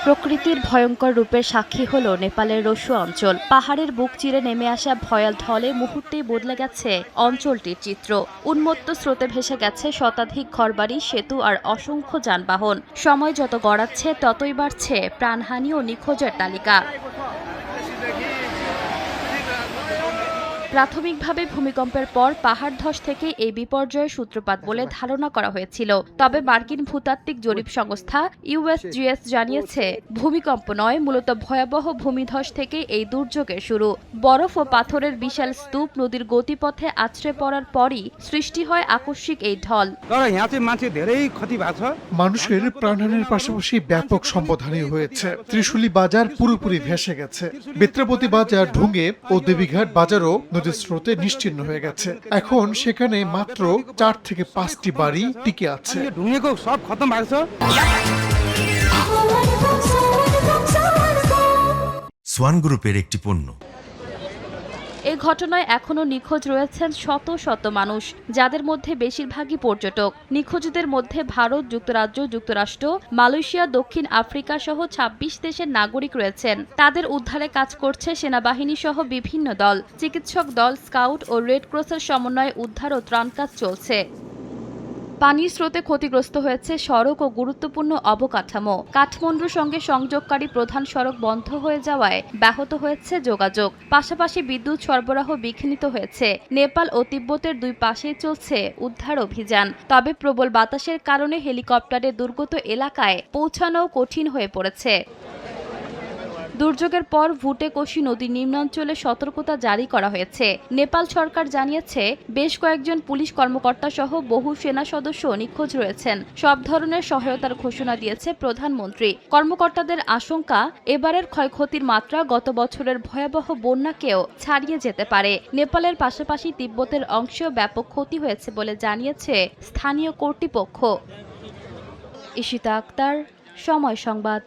প্রকৃতির ভয়ঙ্কর রূপের সাক্ষী হলো নেপালের রসুয়া অঞ্চল। পাহাড়ের বুক চিরে নেমে আসা ভয়াল ঢলে মুহূর্তেই বদলে গেছে অঞ্চলটির চিত্র। উন্মত্ত স্রোতে ভেসে গেছে শতাধিক ঘরবাড়ি, সেতু আর অসংখ্য যানবাহন। সময় যত গড়াচ্ছে ততই বাড়ছে প্রাণহানি ও নিখোঁজের তালিকা। প্রাথমিকভাবে ভূমিকম্পের পর পাহাড় ধস থেকে এই বিপর্যয়ের সূত্রপাত বলে ধারণা করা হয়েছিল। তবে মার্কিন ভূতাত্ত্বিক জরিপ সংস্থা ইউএসজিএস জানিয়েছে, ভূমিকম্প নয়, মূলত ভয়াবহ ভূমিধস থেকে এই দুর্যোগের শুরু। বরফ ও পাথরের বিশাল স্তূপ নদীর গতিপথে আছড়ে পড়ার পরই সৃষ্টি হয় আকস্মিক এই ঢল। মানুষের প্রাণহানির পাশাপাশি ব্যাপক সম্পদহানি হয়েছে। ত্রিশুলী বাজার পুরোপুরি ভেসে গেছে। বেত্রাবতী বাজার, ঢুঙ্গে ও দেবীঘাট বাজারও নদীর স্রোতে নিশ্চিহ্ন হয়ে গেছে। এখন সেখানে মাত্র 4 থেকে 5টি বাড়ি টিকে আছে। সোয়ান গ্রুপের একটি পণ্য। এই ঘটনায় এখনও নিখোঁজ রয়েছেন শত শত মানুষ, যাদের মধ্যে বেশিরভাগই পর্যটক। নিখোঁজদের মধ্যে ভারত, যুক্তরাজ্য, যুক্তরাষ্ট্র, মালয়েশিয়া, দক্ষিণ আফ্রিকা সহ 26 দেশের নাগরিক রয়েছেন। তাদের উদ্ধারে কাজ করছে সেনাবাহিনী সহ বিভিন্ন দল, চিকিৎসক দল, স্কাউট ও রেড ক্রসের সমন্বয়ে উদ্ধার ও ত্রাণ কাজ চলছে। পানির স্রোতে ক্ষতিগ্রস্ত হয়েছে সড়ক ও গুরুত্বপূর্ণ অবকাঠামো। কাঠমান্ডুর সঙ্গে সংযোগকারী প্রধান সড়ক বন্ধ হয়ে যাওয়ায় ব্যাহত হয়েছে যোগাযোগ। পাশাপাশি বিদ্যুৎ সরবরাহ বিঘ্নিত হয়েছে। নেপাল ও তিব্বতের দুই পাশেই চলছে উদ্ধার অভিযান। তবে প্রবল বাতাসের কারণে হেলিকপ্টারে দুর্গত এলাকায় পৌঁছানোও কঠিন হয়ে পড়েছে। দুর্যোগের পর ভুটেকোশি নদীর নিম্নাঞ্চলে সতর্কতা জারি করা হয়েছে। নেপাল সরকার জানিয়েছে, বেশ কয়েকজন পুলিশ কর্মকর্তা সহ বহু সেনা সদস্য নিখোঁজ রয়েছেন। সব ধরনের সহায়তার ঘোষণা দিয়েছে প্রধানমন্ত্রী। কর্মকর্তাদের আশঙ্কা, এবারের ক্ষয়ক্ষতির মাত্রা গত বছরের ভয়াবহ বন্যাকেও ছাড়িয়ে যেতে পারে। নেপালের পাশাপাশি তিব্বতের অংশেও ব্যাপক ক্ষতি হয়েছে বলে জানিয়েছে স্থানীয় কর্তৃপক্ষ। ইশিতা আক্তার, সময় সংবাদ।